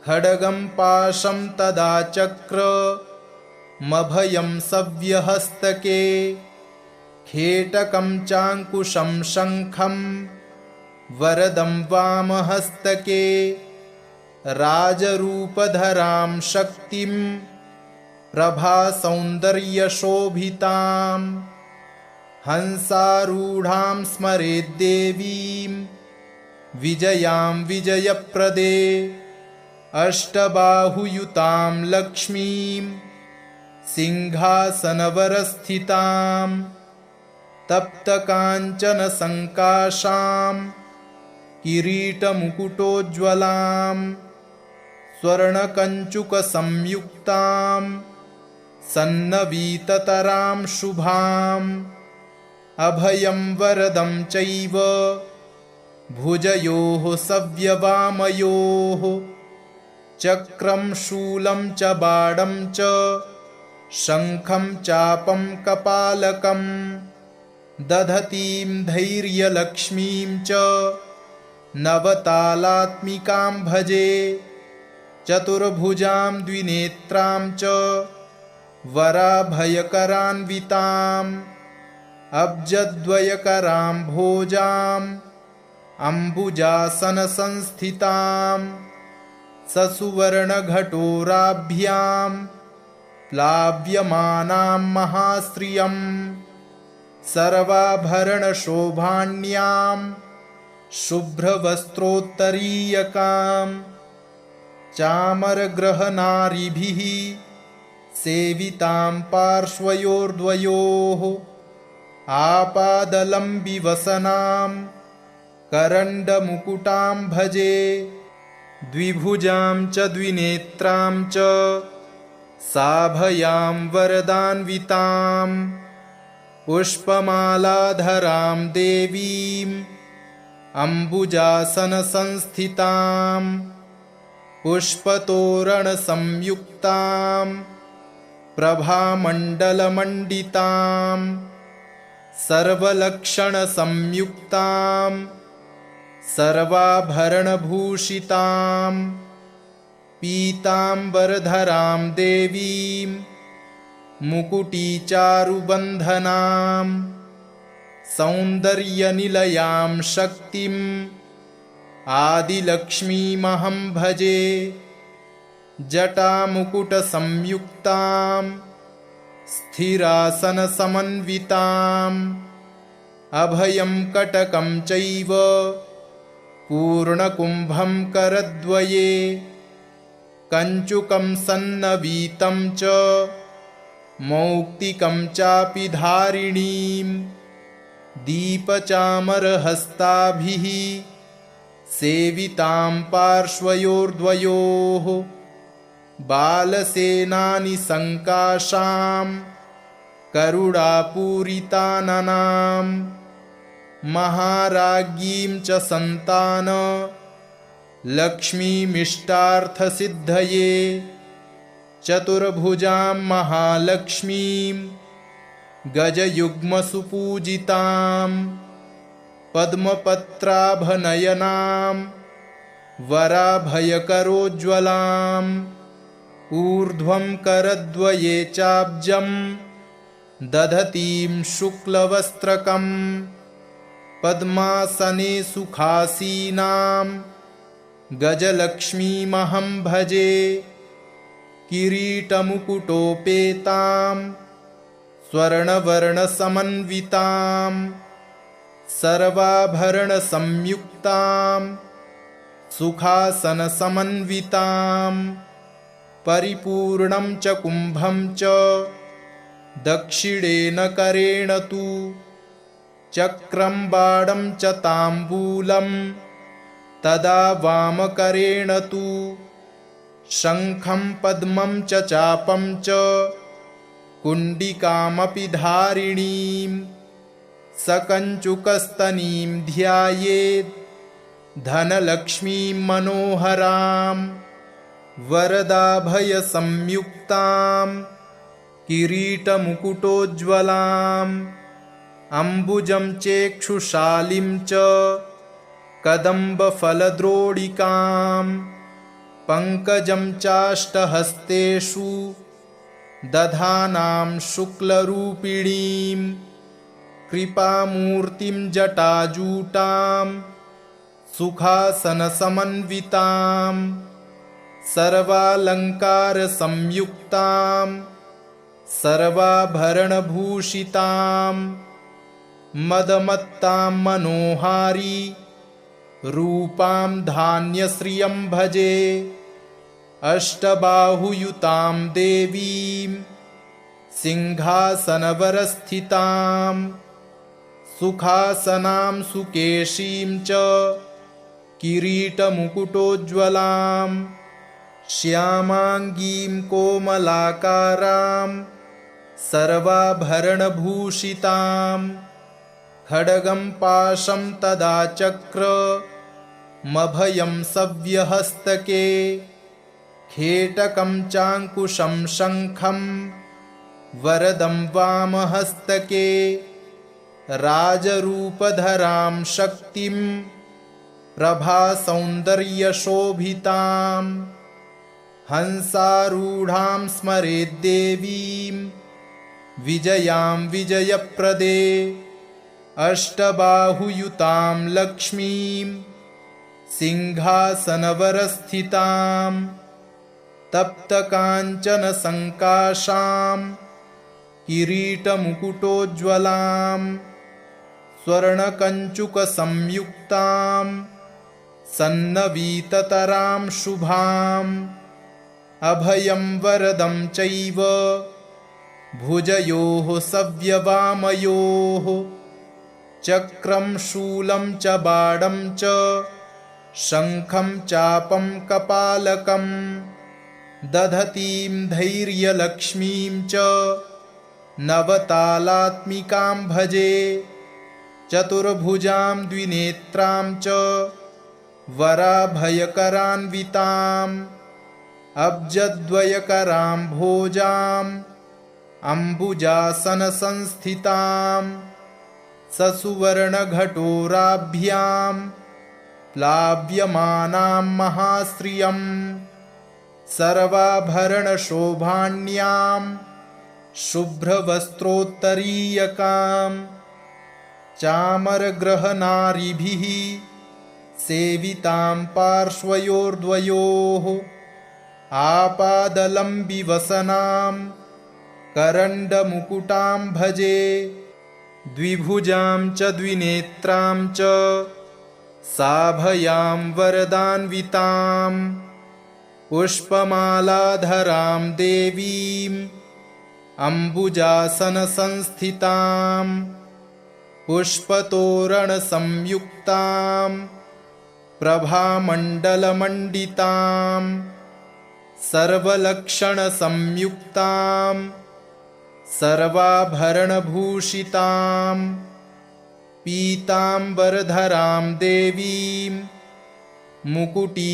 खड्गं पाशं तदा चक्रमभयं सव्यहस्तके खेटकं चाङ्कुशं शङ्खं वरदं वामहस्तके राजरूपधरां शक्तिं प्रभासौन्दर्यशोभितां हंसारूढां स्मरेद्देवीं विजयां विजयप्रदे अष्टबाहुयुतां लक्ष्मीं सिंहासनवरस्थितां तप्तकाञ्चनसङ्काशां किरीटमुकुटोज्ज्वलां स्वर्णकञ्चुकसंयुक्तां सन्नवीततरां शुभाम् अभयं वरदं चैव भुजयोः सव्यवामयोः चक्रं शूलं च बाणं च शङ्खं चापं कपालकं दधतीं धैर्यलक्ष्मीं च नवतालात्मिकां भजे चतुर्भुजां द्विनेत्रां च वराभयकरान्विताम् अब्जद्वयकरां भोजाम् अम्बुजासनसंस्थितां ससुवर्णघटोराभ्यां प्लाव्यमानां महाश्रियं सर्वाभरणशोभाण्यां शुभ्रवस्त्रोत्तरीयकां चामरग्रहनारिभिः सेवितां पार्श्वयोर्द्वयोः आपादलम्बिवसनां करण्डमुकुटां भजे द्विभुजां च द्विनेत्रां च साभयां वरदान्वितां पुष्पमालाधरां देवीं अम्बुजासनसंस्थितां पुष्पतोरणसंयुक्तां प्रभामण्डलमण्डितां सर्वलक्षणसंयुक्तां सर्वाभरणभूषितां पीताम्बरधरां देवीं मुकुटीचारुबन्धनां सौन्दर्यनिलयां शक्तिम् आदिलक्ष्मीमहं भजे जटामुकुटसंयुक्तां स्थिरासनसमन्विताम् अभयं कटकं चैव पूर्णकुम्भं करद्वये कञ्चुकं सन्नवीतं च मौक्तिकं चापि धारिणीं दीपचामरहस्ताभिः सेवितां पार्श्वयोर्द्वयोः बालसेनानि सङ्काशां करुणापूरिताननां महाराज्ञीं च सन्तान लक्ष्मीमिष्टार्थसिद्धये चतुर्भुजां महालक्ष्मीं गजयुग्मसुपूजितां पद्मपत्राभनयनां वराभयकरोज्ज्वलाम् ऊर्ध्वं करद्वये चाब्जं दधतीं शुक्लवस्त्रकं पद्मासने सुखासीनां गजलक्ष्मीमहं भजे किरीटमुकुटोपेतां स्वर्णवर्णसमन्वितां सर्वाभरणसंयुक्तां सुखासनसमन्वितां परिपूर्णं च कुम्भं च दक्षिणेन करेण तु चक्रं बाणं च ताम्बूलं तदा वामकरेण तु शङ्खं पद्मं च चापं च कुण्डिकामपि धारिणीं सकञ्चुकस्तनीं ध्यायेत् धनलक्ष्मीं मनोहरां वरदाभयसंयुक्तां किरीटमुकुटोज्ज्वलाम् अम्बुजं चेक्षुशालिं च कदम्बफलद्रोडिकाम् पङ्कजं चाष्टहस्तेषु दधानां शुक्लरूपिणीं कृपामूर्तिं जटाजूटां सुखासनसमन्वितां सर्वालङ्कारसंयुक्तां सर्वाभरणभूषितां मदमत्तां मनोहारी रूपां धान्यश्रियं भजे अष्टबाहुयुतां देवीं सिंहासनवरस्थितां सुखासनां सुकेशीं च किरीटमुकुटोज्ज्वलां श्यामाङ्गीं कोमलाकारां सर्वाभरणभूषितां खड्गं पाशं तदा चक्रमभयं सव्यहस्तके खेटकं चाङ्कुशं शङ्खं वरदं वामहस्तके राजरूपधरां शक्तिं प्रभासौन्दर्यशोभितां हंसारूढां स्मरेद्देवीं विजयां विजयप्रदे अष्टबाहुयुतां लक्ष्मीं सिंहासनवरस्थितां तप्तकाञ्चनसङ्काशां किरीटमुकुटोज्ज्वलां स्वर्णकञ्चुकसंयुक्तां सन्नवीततरां शुभाम् अभयं वरदं चैव भुजयोः सव्यवामयोः चक्रं शूलं च बाणं च शङ्खं चापं कपालकं दधतीं धैर्यलक्ष्मीं च नवतालात्मिकां भजे चतुर्भुजां द्विनेत्रां च वराभयकरान्विताम् अब्जद्वयकरां भोजाम् अम्बुजासनसंस्थितां ससुवर्णघटोराभ्यां प्लाव्यमानां महाश्रियं सर्वाभरणशोभाण्यां शुभ्रवस्त्रोत्तरीयकां चामरग्रहनारिभिः सेवितां पार्श्वयोर्द्वयोः आपादलम्बिवसनां करण्डमुकुटां भजे द्विभुजां च द्विनेत्रां च साभयां वरदान्वितां पुष्पमालाधरां देवीं अम्बुजासनसंस्थितां पुष्पतोरणसंयुक्तां प्रभामण्डलमण्डितां सर्वलक्षणसंयुक्तां सर्वाभरणभूषितां पीताम्बरधरां देवीं मुकुटीचारुबन्धनां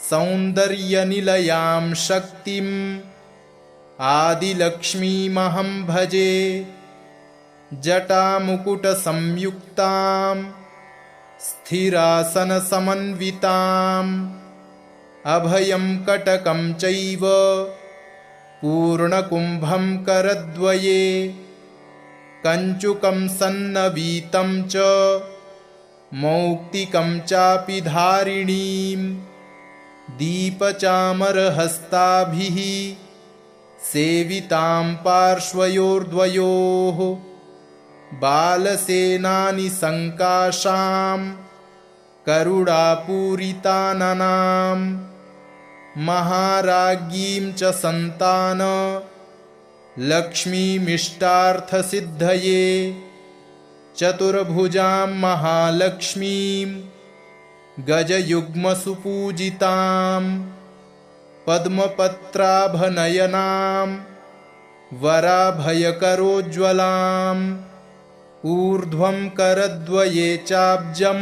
सौन्दर्यनिलयां शक्तिम् आदिलक्ष्मीमहं भजे जटामुकुटसंयुक्तां स्थिरासनसमन्विताम् अभयं कटकं चैव पूर्णकुम्भं करद्वये कञ्चुकं सन्नवीतं च मौक्तिकं चापि धारिणीं दीपचामरहस्ताभिः सेवितां पार्श्वयोर्द्वयोः बालसेनानि सङ्काशां करुणापूरिताननां महाराज्ञीं च सन्तान लक्ष्मीमिष्टार्थसिद्धये चतुर्भुजां महालक्ष्मीं गजयुग्मसुपूजितां पद्मपत्राभनयनां वराभयकरोज्ज्वलाम् ऊर्ध्वं करद्वये चाब्जं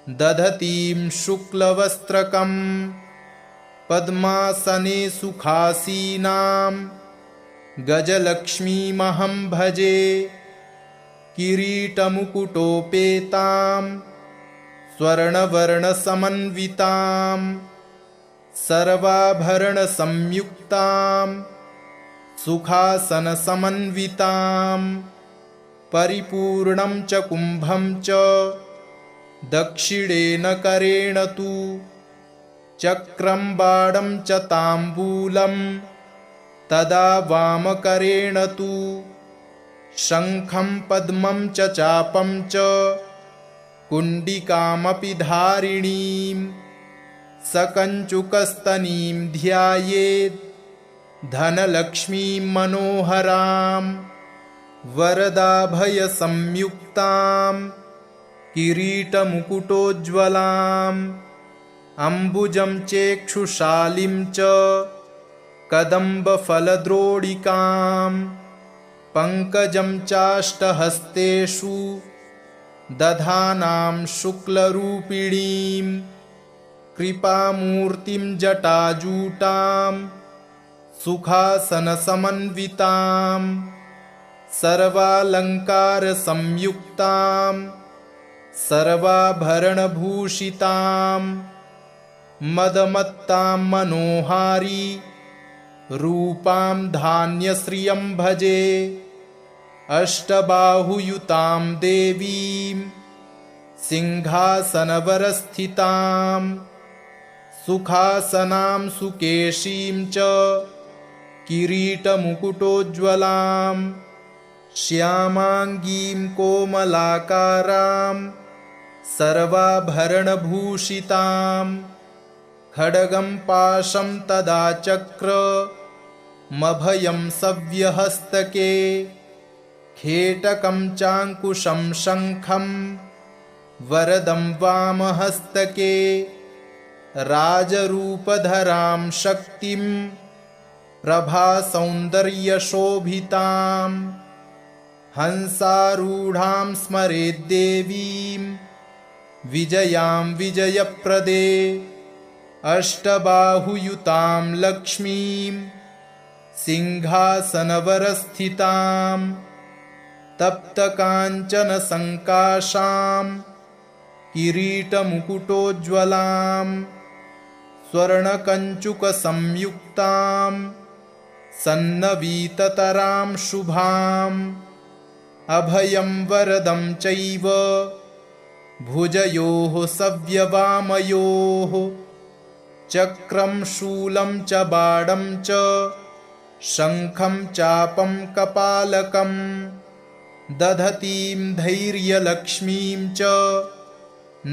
दधतीं शुक्लवस्त्रकं पद्मासने सुखासीनां गजलक्ष्मीमहं भजे किरीटमुकुटोपेतां स्वर्णवर्णसमन्वितां सर्वाभरणसंयुक्तां सुखासनसमन्वितां परिपूर्णं च कुम्भं च दक्षिणेन करेण तु चक्रं बाणं च ताम्बूलं तदा वामकरेण तु शङ्खं पद्मं च चापं च कुण्डिकामपि धारिणीं सकञ्चुकस्तनीं ध्यायेत् धनलक्ष्मीं मनोहरां वरदाभयसंयुक्तां किरीटमुकुटोज्ज्वलाम् अम्बुजं चेक्षुशालिं च कदम्बफलद्रोडिकां पङ्कजं चाष्टहस्तेषु दधानां शुक्लरूपिणीं कृपामूर्तिं जटाजूटां सुखासनसमन्वितां सर्वालङ्कारसंयुक्तां सर्वाभरणभूषितां मदमत्तां मनोहारी रूपां धान्यश्रियं भजे अष्टबाहुयुतां देवीं सिंहासनवरस्थितां सुखासनां सुकेशीं च किरीटमुकुटोज्ज्वलां श्यामाङ्गीं कोमलाकारां सर्वाभरणभूषितां खड्गं पाशं तदा चक्रमभयं सव्यहस्तके खेटकं चाङ्कुशं शङ्खं वरदं वामहस्तके राजरूपधरां शक्तिं प्रभासौन्दर्यशोभितां हंसारूढां स्मरेद्देवीं विजयां विजयप्रदे अष्टबाहुयुतां लक्ष्मीं सिंहासनवरस्थितां तप्तकाञ्चनसङ्काशां किरीटमुकुटोज्ज्वलां स्वर्णकञ्चुकसंयुक्तां सन्नवीततरां शुभाम् अभयं वरदं चैव भुजयोः सव्यवामयोः चक्रं शूलं च बाणं च शङ्खं चापं कपालकं दधतीं धैर्यलक्ष्मीं च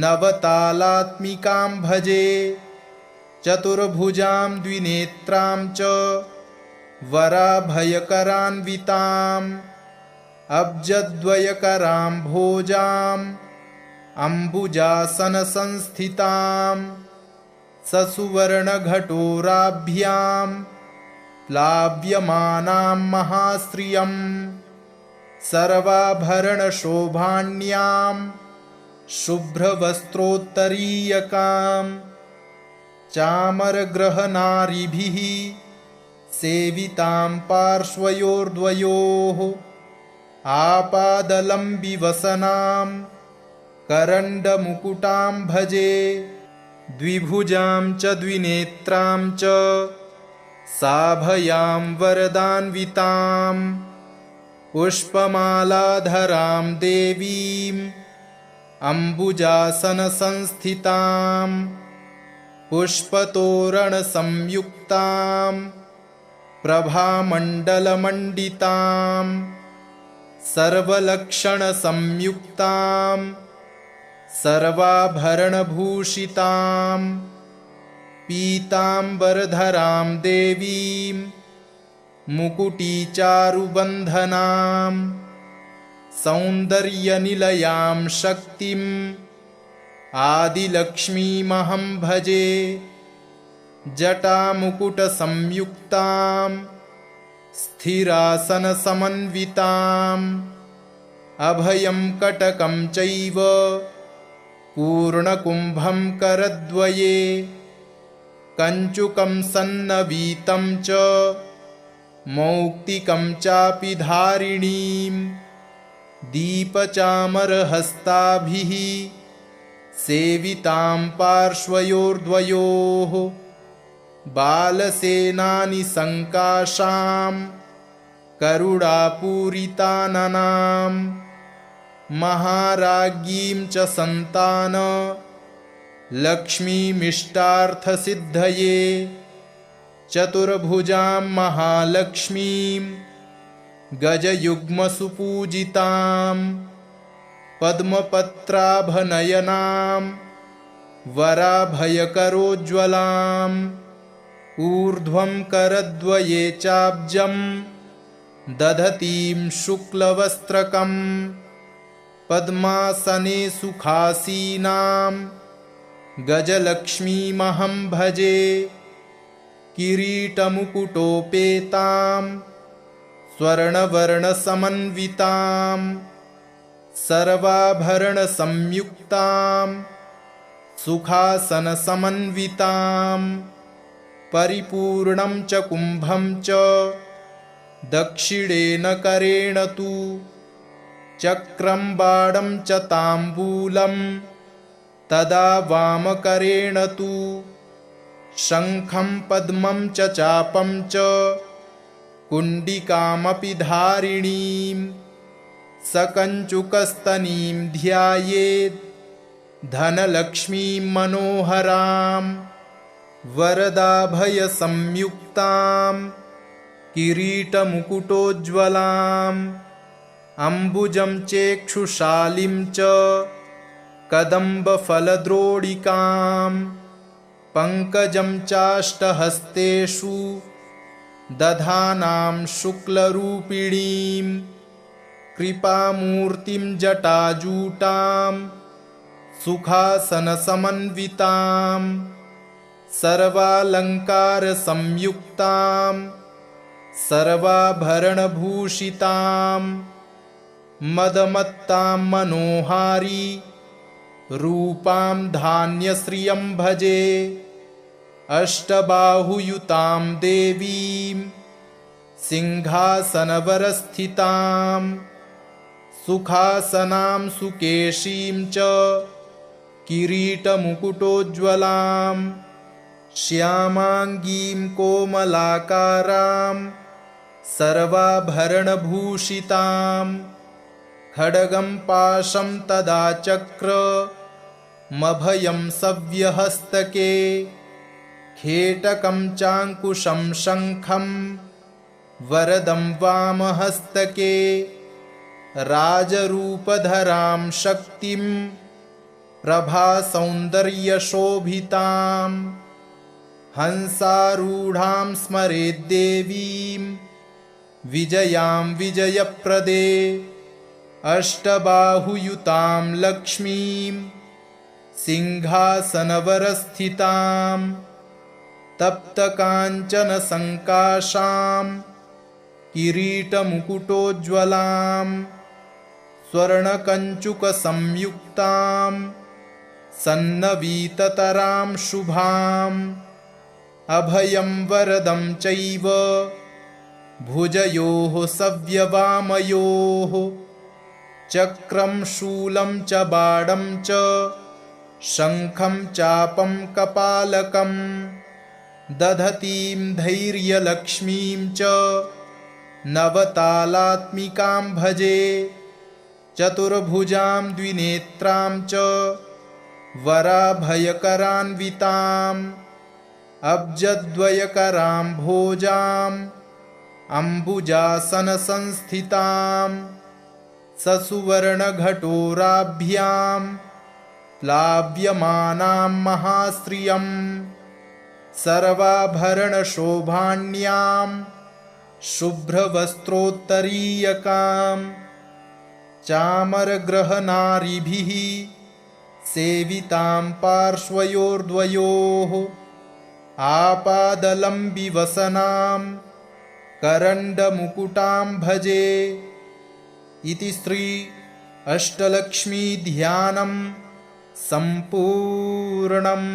नवतालात्मिकां भजे चतुर्भुजां द्विनेत्रां च वराभयकरान्विताम् अब्जद्वयकरां भोजाम् अम्बुजासनसंस्थितां ससुवर्णघटोराभ्यां प्लाव्यमानां महाश्रियं सर्वाभरणशोभाण्यां शुभ्रवस्त्रोत्तरीयकां चामरग्रहनारिभिः सेवितां पार्श्वयोर्द्वयोः आपादलम्बिवसनां करण्डमुकुटां भजे द्विभुजां च द्विनेत्रां च साभयां वरदान्वितां पुष्पमालाधरां देवीं अम्बुजासनसंस्थितां पुष्पतोरणसंयुक्तां प्रभामण्डलमण्डितां सर्वलक्षणसंयुक्तां सर्वाभरणभूषितां पीताम्बरधरां देवीं मुकुटीचारुबन्धनां सौन्दर्यनिलयां शक्तिम् आदिलक्ष्मीमहं भजे जटामुकुटसंयुक्तां स्थिरासनसमन्विताम् अभयं कटकं चैव पूर्णकुम्भं करद्वये कञ्चुकं सन्नवीतं च मौक्तिकं चापि धारिणीं दीपचामरहस्ताभिः सेवितां पार्श्वयोर्द्वयोः बालसेनानि सङ्काशां करुणापूरिताननां महाराज्ञीं च सन्तान लक्ष्मीमिष्टार्थसिद्धये चतुर्भुजां महालक्ष्मीं गजयुग्मसुपूजितां पद्मपत्राभनयनां वराभयकरोज्ज्वलाम् ऊर्ध्वं करद्वये चाब्जं दधतीं शुक्लवस्त्रकं पद्मासने सुखासीनां गजलक्ष्मीमहं भजे किरीटमुकुटोपेतां स्वर्णवर्णसमन्वितां सर्वाभरणसंयुक्तां सुखासनसमन्वितां परिपूर्णं च कुम्भं च दक्षिणेन करेण तु चक्रं बाणं च ताम्बूलं तदा वामकरेण तु शङ्खं पद्मं च चापं च कुण्डिकामपि धारिणीं सकञ्चुकस्तनीं ध्यायेत् धनलक्ष्मीं मनोहरां वरदाभयसंयुक्तां किरीटमुकुटोज्ज्वलाम् अम्बुजं चेक्षुशालिं च कदम्बफलद्रोडिकां पङ्कजं चाष्टहस्तेषु दधानां शुक्लरूपिणीं कृपामूर्तिं जटाजूटां सुखासनसमन्वितां सर्वालङ्कारसंयुक्तां सर्वाभरणभूषितां मदमत्तां मनोहारी रूपां धान्यश्रियं भजे अष्टबाहुयुतां देवीं सिंहासनवरस्थितां सुखासनां सुकेशीं च किरीटमुकुटोज्ज्वलां श्यामाङ्गीं कोमलाकारां सर्वाभरणभूषितां खड्गं पाशं तदा चक्रमभयं सव्यहस्तके खेटकं चाङ्कुशं शङ्खं वरदं वामहस्तके राजरूपधरां शक्तिं प्रभासौन्दर्यशोभितां हंसारूढां स्मरेद्देवीं विजयां विजयप्रदे अष्टबाहुयुतां लक्ष्मीं सिंहासनवरस्थितां तप्तकाञ्चनसङ्काशां किरीटमुकुटोज्ज्वलां स्वर्णकञ्चुकसंयुक्तां सन्नवीततरां शुभाम् अभयं वरदं चैव भुजयोः सव्यवामयोः चक्रं शूलं च बाणं च शङ्खं चापं कपालकं दधतीं धैर्यलक्ष्मीं च नवतालात्मिकां भजे चतुर्भुजां द्विनेत्रां च वराभयकरान्विताम् अब्जद्वयकरां भोजाम् अम्बुजासनसंस्थितां ससुवर्णघटोराभ्यां प्लाव्यमानां महाश्रियं सर्वाभरणशोभाण्यां शुभ्रवस्त्रोत्तरीयकां चामरग्रहनारिभिः सेवितां पार्श्वयोर्द्वयोः आपादलम्बिवसनां करण्डमुकुटां भजे। इति श्री अष्टलक्ष्मी ध्यानं सम्पूर्णम्।